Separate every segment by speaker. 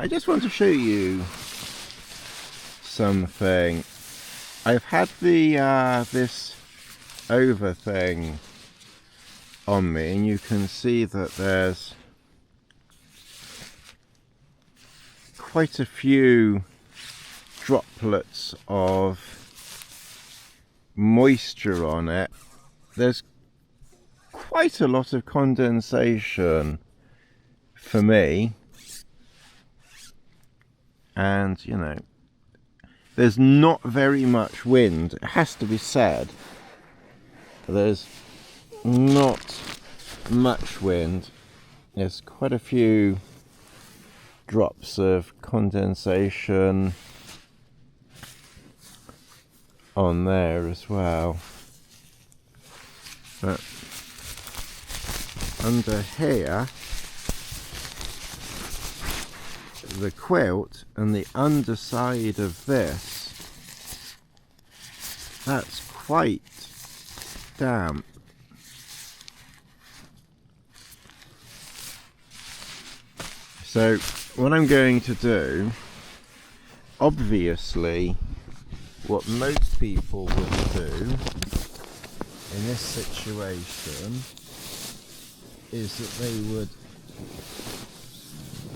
Speaker 1: I just want to show you something. I've had the this over thing on me, and you can see that there's quite a few droplets of moisture on it. There's quite a lot of condensation for me, and you know, there's not very much wind, it has to be said. There's not much wind. There's quite a few drops of condensation on there as well, but under here, the quilt and the underside of this, that's quite damp. So what I'm going to do, obviously what most people would do in this situation is that they would,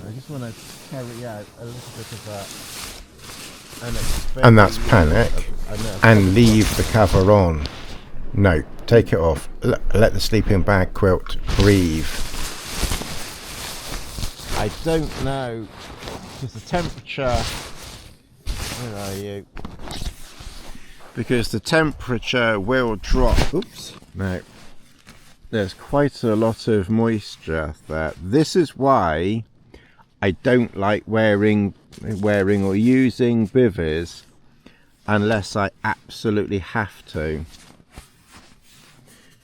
Speaker 1: I just want to carry out a little bit of that,
Speaker 2: and that's panic, and leave the cover on. No, take it off. Let the sleeping bag quilt breathe.
Speaker 1: I don't know, because the temperature, where are you? Because the temperature will drop. Oops. No, there's quite a lot of moisture there. This is why I don't like wearing or using bivvies unless I absolutely have to,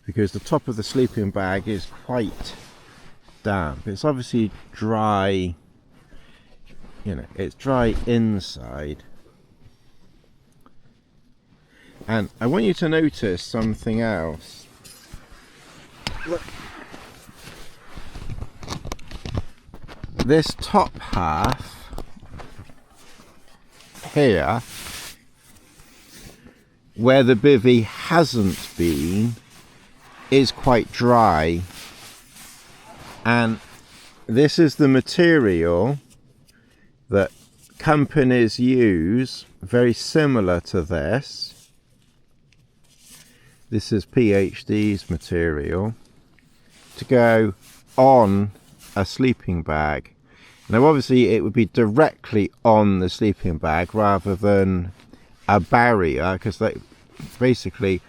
Speaker 1: because the top of the sleeping bag is quite damp. It's obviously dry, you know, it's dry inside. And I want you to notice something else. Look. This top half here, where the bivvy hasn't been, is quite dry, and this is the material that companies use, very similar to this. This is PhD's material to go on a sleeping bag. Now obviously it would be directly on the sleeping bag rather than a barrier, because basically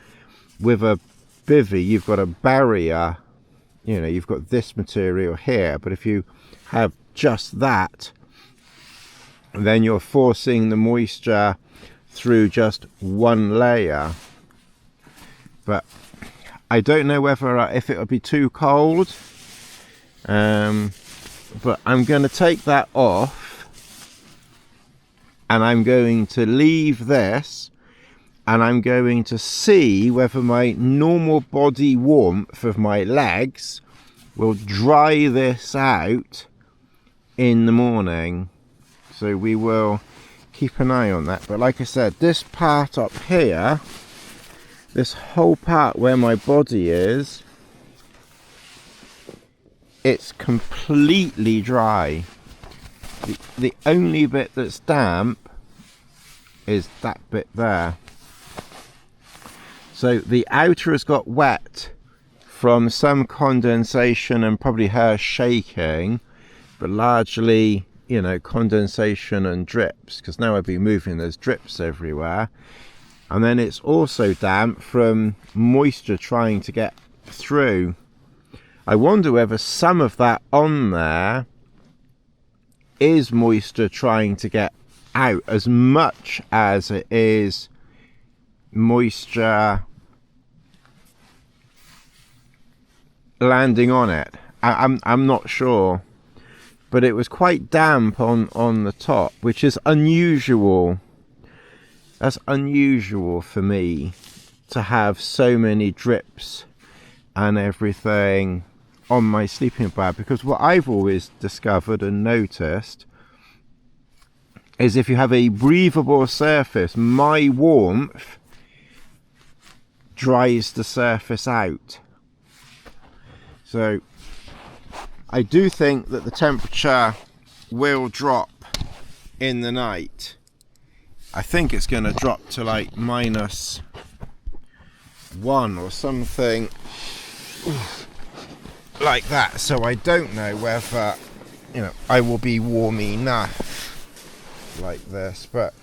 Speaker 1: with a bivvy you've got a barrier, you know, you've got this material here, but if you have just that, then you're forcing the moisture through just one layer. But I don't know whether if it would be too cold, but I'm going to take that off, and I'm going to leave this, and I'm going to see whether my normal body warmth of my legs will dry this out in the morning. So we will keep an eye on that. But like I said, this part up here, this whole part where my body is, it's completely dry. The only bit that's damp is that bit there. So the outer has got wet from some condensation and probably her shaking, but largely, you know, condensation and drips, because now I've been moving, there's drips everywhere. And then it's also damp from moisture trying to get through. I wonder whether some of that on there is moisture trying to get out as much as it is moisture landing on it. I'm not sure, but it was quite damp on the top, which is unusual. That's unusual for me to have so many drips and everything on my sleeping bag, because what I've always discovered and noticed is if you have a breathable surface, my warmth dries the surface out. So I do think that the temperature will drop in the night. I think it's going to drop to like -1 or something like that. So I don't know whether, you know, I will be warm enough like this, but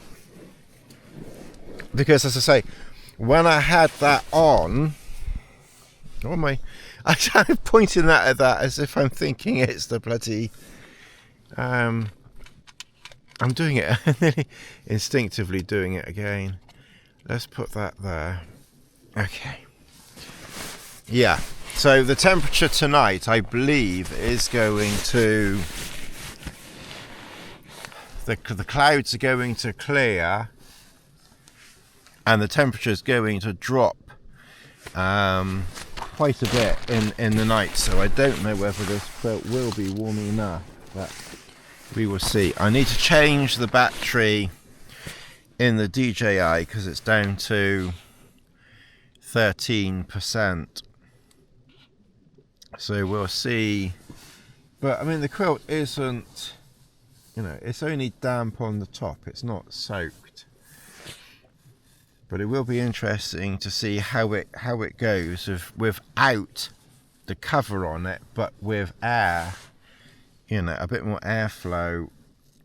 Speaker 1: because, as I say, when I had that on, what am I'm pointing that at that as if I'm thinking it's the bloody I'm doing it nearly instinctively doing it again. Let's put that there. Okay, yeah, so the temperature tonight, I believe, is going to, the clouds are going to clear and the temperature is going to drop quite a bit in the night. So I don't know whether this quilt will be warm enough, but we will see. I need to change the battery in the DJI because it's down to 13%. So we'll see. But I mean, the quilt isn't, you know, it's only damp on the top, it's not soaked. But it will be interesting to see how it goes without the cover on it, but with air, you know, a bit more airflow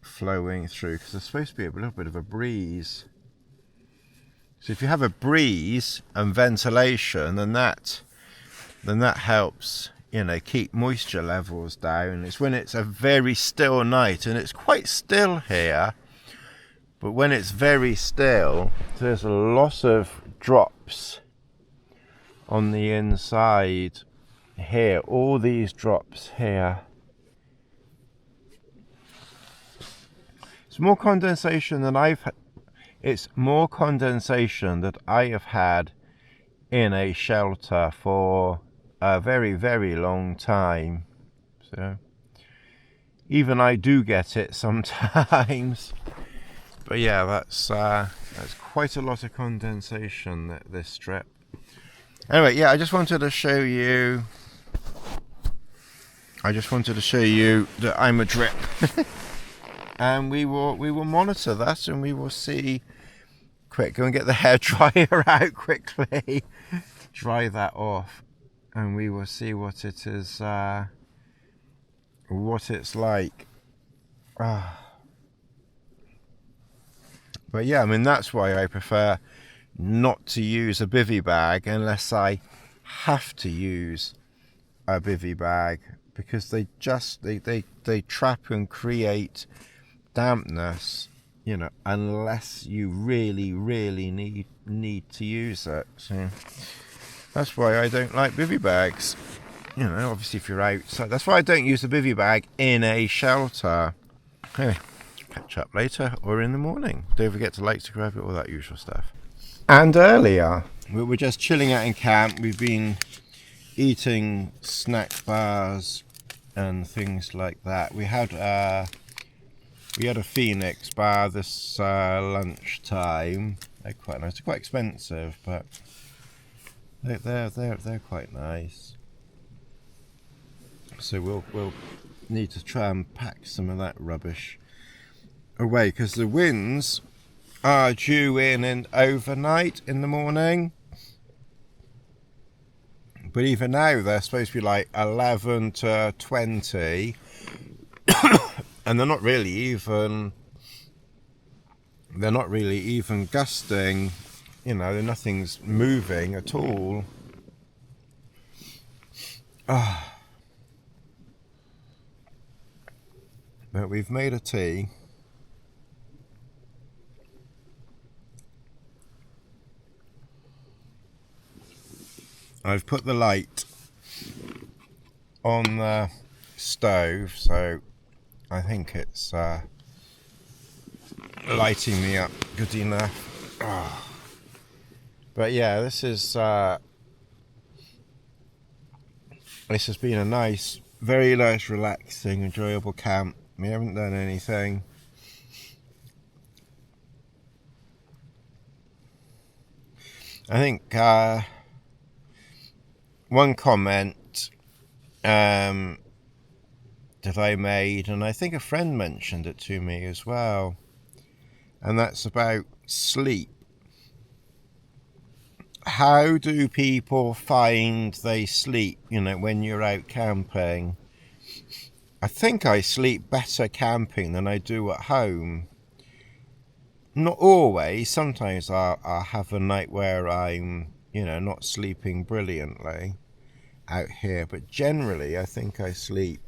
Speaker 1: flowing through, because there's supposed to be a little bit of a breeze. So if you have a breeze and ventilation, then that helps, you know, keep moisture levels down. It's when it's a very still night, and it's quite still here. But when it's very still, there's a lot of drops on the inside here. All these drops here. It's more condensation than it's more condensation that I have had in a shelter for a very, very long time. So even I do get it sometimes. But yeah, that's quite a lot of condensation, this strip. Anyway, yeah, I just wanted to show you that I'm a drip. And we will monitor that, and we will see. Quick, go and get the hairdryer out quickly. Dry that off, and we will see what it is, what it's like. But yeah, I mean, that's why I prefer not to use a bivy bag unless I have to use a bivy bag, because they trap and create dampness, you know, unless you really need to use it. So that's why I don't like bivy bags, you know. Obviously if you're outside, that's why I don't use a bivy bag in a shelter. Anyway, catch up later or in the morning. Don't forget to like, subscribe, all that usual stuff. And earlier we were just chilling out in camp. We've been eating snack bars and things like that. We had a Phoenix bar this lunchtime. They're quite nice. They're quite expensive, but they're quite nice. So we'll need to try and pack some of that rubbish away, because the winds are due in overnight in the morning. But even now they're supposed to be like 11 to 20. And they're not really even gusting, you know, nothing's moving at all. But we've made a tea. I've put the light on the stove, so I think it's lighting me up good enough. But yeah, this has been a nice, very nice, relaxing, enjoyable camp. We haven't done anything I think one comment that I made, and I think a friend mentioned it to me as well, and that's about sleep. How do people find they sleep, when you're out camping? I think I sleep better camping than I do at home. Not always. Sometimes I'll have a night where I'm, not sleeping brilliantly out here. But generally, I think I sleep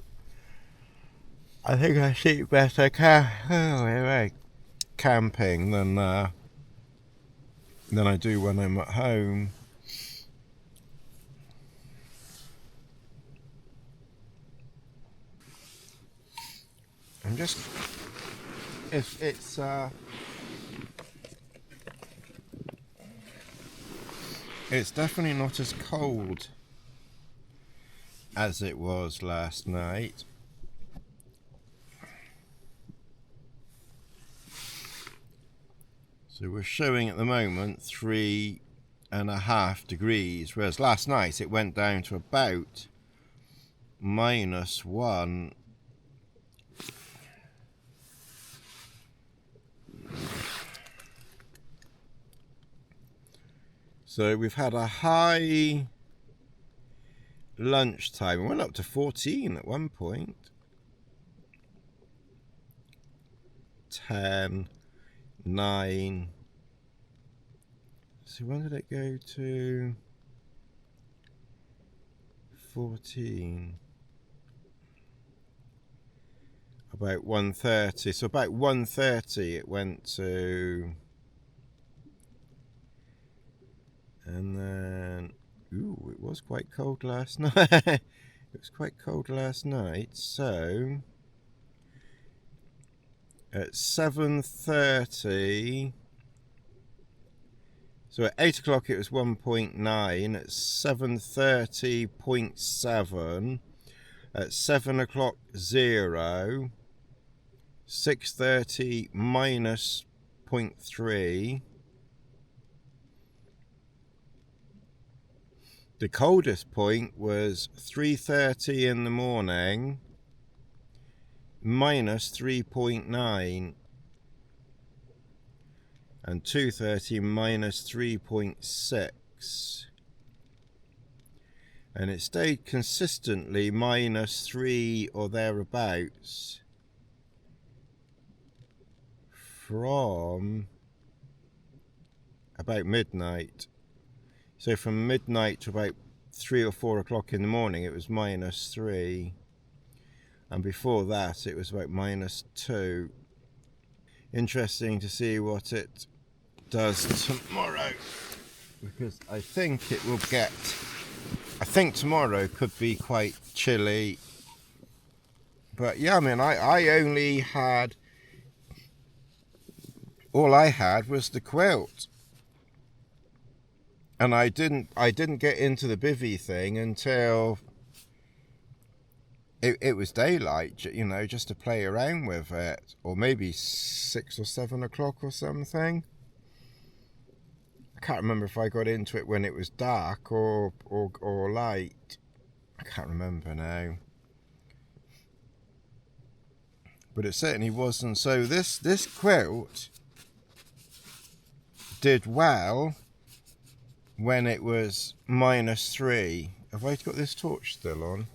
Speaker 1: better camping than I do when I'm at home. I'm just... It's definitely not as cold as it was last night. So we're showing at the moment 3.5 degrees, whereas last night it went down to about -1. So we've had a high lunchtime. We went up to 14 at one point. 10, 9. So when did it go to 14? About 1:30. So about 1:30 it went to... And then, it was quite cold last night. It was quite cold last night. So at 7:30, so at 8 o'clock it was 1.9. At 7:30.7. At 7 o'clock 0. 6:30 -0.3. The coldest point was 3:30 in the morning, -3.9, and 2:30 -3.6, and it stayed consistently -3 or thereabouts from about midnight. So from midnight to about 3 or 4 o'clock in the morning, it was -3. And before that, it was about -2. Interesting to see what it does tomorrow. Because I think it will get... I think tomorrow could be quite chilly. But yeah, I mean, I only had... All I had was the quilt. And I didn't get into the bivy thing until it was daylight, just to play around with it, or maybe 6 or 7 o'clock or something. I can't remember if I got into it when it was dark or light. I can't remember now. But it certainly wasn't. So this quilt did well when it was -3. Have I got this torch still on?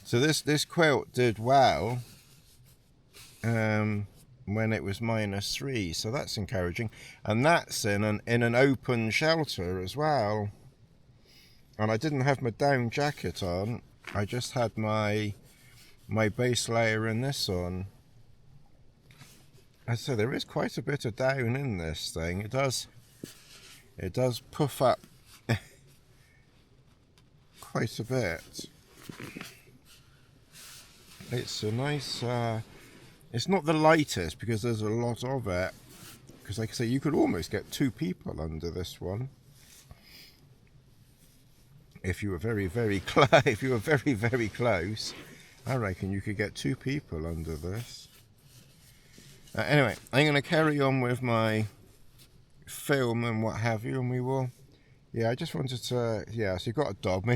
Speaker 1: So this quilt did well when it was -3. So that's encouraging, and that's in an open shelter as well. And I didn't have my down jacket on. I just had my base layer and this on. And so there is quite a bit of down in this thing. It does puff up quite a bit. It's a nice... it's not the lightest because there's a lot of it. Because like I say, you could almost get 2 people under this one. If you were very, very very close, I reckon you could get 2 people under this. Anyway, I'm going to carry on with my film and what have you, and we will. Yeah, I just wanted to. Yeah, so you've got a dog.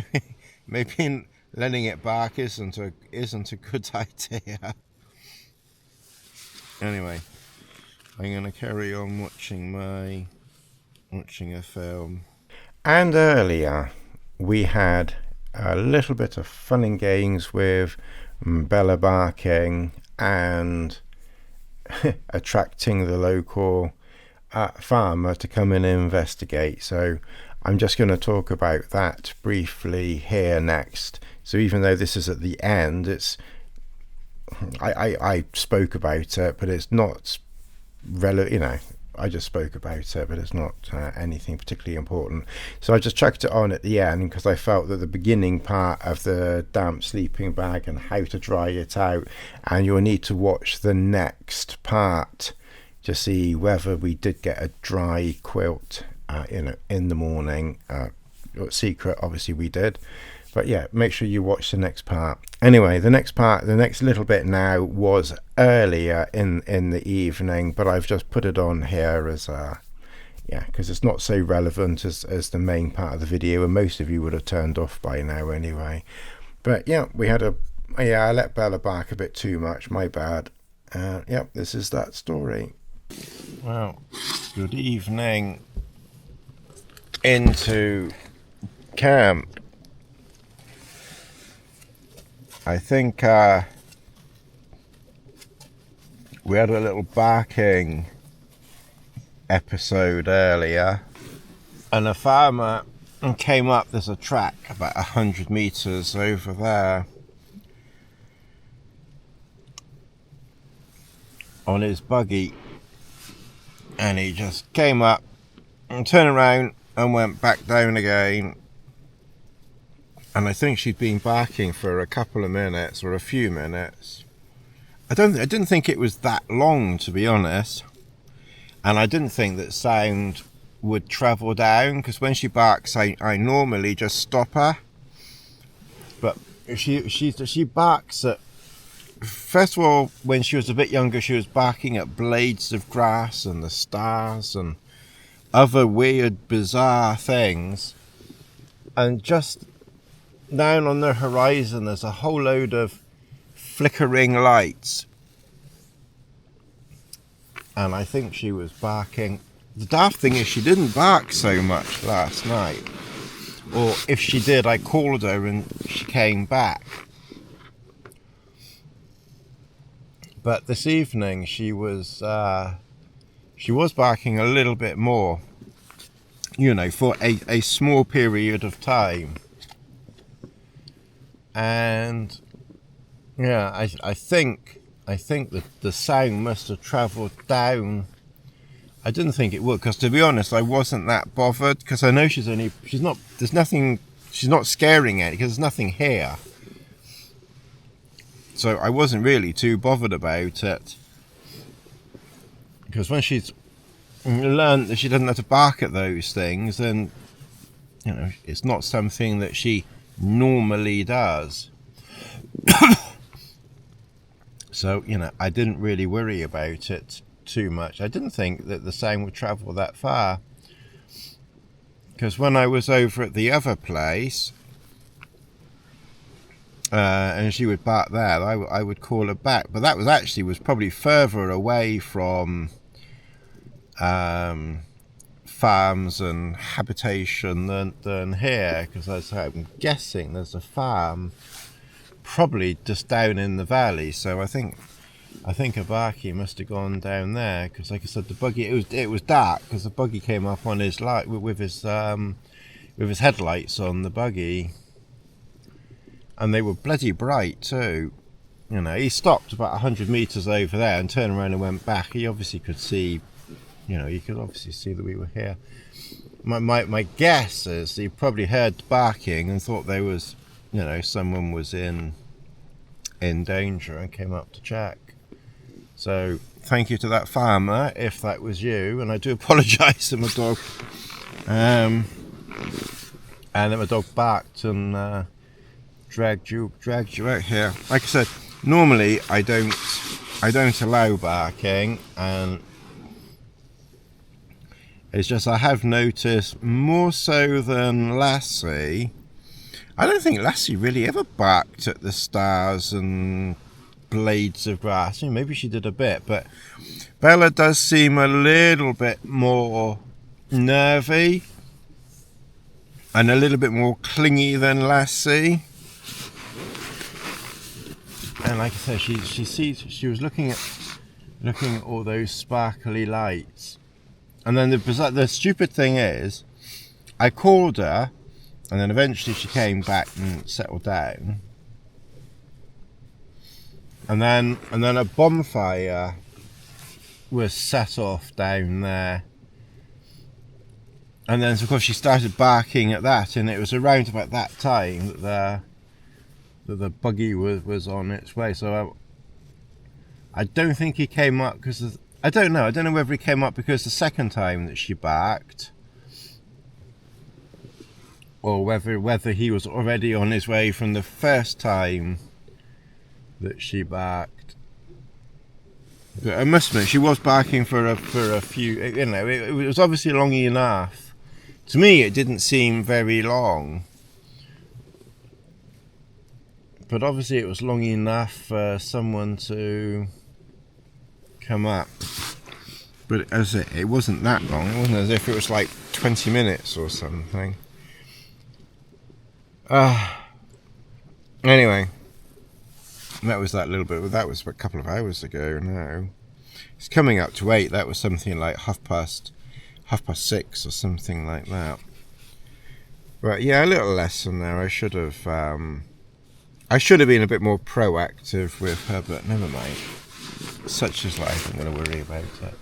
Speaker 1: Maybe letting it bark isn't a good idea. Anyway, I'm gonna carry on watching a film.
Speaker 2: And earlier we had a little bit of fun and games with Bella barking and attracting the local farmer to come in and investigate. So I'm just going to talk about that briefly here next. So even though this is at the end, it's I spoke about it, but it's not relevant. I just spoke about it, but it's not anything particularly important. So I just chucked it on at the end because I felt that the beginning part of the damp sleeping bag and how to dry it out, and you'll need to watch the next part to see whether we did get a dry quilt in the morning. Secret, obviously we did. But yeah, make sure you watch the next part. Anyway, the next little bit now was earlier in the evening, but I've just put it on here as because it's not so relevant as the main part of the video, and most of you would have turned off by now anyway. But yeah, we had I let Bella bark a bit too much, my bad. This is that story.
Speaker 1: Well, good evening into camp. I think we had a little barking episode earlier, and a farmer came up. There's a track about 100 meters over there on his buggy, and he just came up and turned around and went back down again. And I think she'd been barking for a couple of minutes or a few minutes. I didn't think it was that long, to be honest. And I didn't think that sound would travel down, because when she barks, I normally just stop her. But she barks at. First of all, when she was a bit younger, she was barking at blades of grass and the stars and other weird, bizarre things. And just down on the horizon, there's a whole load of flickering lights. And I think she was barking. The daft thing is she didn't bark so much last night. Or if she did, I called her and she came back. But this evening she was barking a little bit more, for a small period of time. And yeah, I think that the sound must have travelled down. I didn't think it would, because to be honest, I wasn't that bothered, because I know she's not scaring it, because there's nothing here. So I wasn't really too bothered about it, because when she's learned that she doesn't have to bark at those things, then it's not something that she normally does. So I didn't really worry about it too much. I didn't think that the sound would travel that far, because when I was over at the other place and she would bark there, I would call her back, but that was probably further away from farms and habitation than here, because I'm guessing there's a farm probably just down in the valley. So I think a barky must have gone down there, because like I said, the buggy, it was dark because the buggy came up on his light with his headlights on the buggy, and they were bloody bright too. He stopped about 100 meters over there and turned around and went back. He obviously could see. You could obviously see that we were here. My guess is he probably heard barking and thought there was, someone was in danger and came up to check. So thank you to that farmer, if that was you, and I do apologise to my dog. And then my dog barked and dragged you out here. Like I said, normally I don't allow barking, and It's just I have noticed more so than Lassie. I don't think Lassie really ever barked at the stars and blades of grass. Maybe she did a bit, but Bella does seem a little bit more nervy and a little bit more clingy than Lassie. And like I said, she was looking at all those sparkly lights. And then the stupid thing is, I called her, and then eventually she came back and settled down. And then a bonfire was set off down there. And then of course she started barking at that, and it was around about that time that the buggy was on its way. So I don't think he came up because I don't know whether he came up because the second time that she barked, or whether he was already on his way from the first time that she barked. But I must admit, she was barking for a few. It was obviously long enough. To me, it didn't seem very long, but obviously it was long enough for someone to come up. But as it wasn't that long. It wasn't as if it was like 20 minutes or something. Anyway, that was that little bit. That was a couple of hours ago now. It's coming up to 8. That was something like half past 6 or something like that. But yeah, a little lesson there. I should have been a bit more proactive with her, but never mind. Such is life. I'm going to worry about it.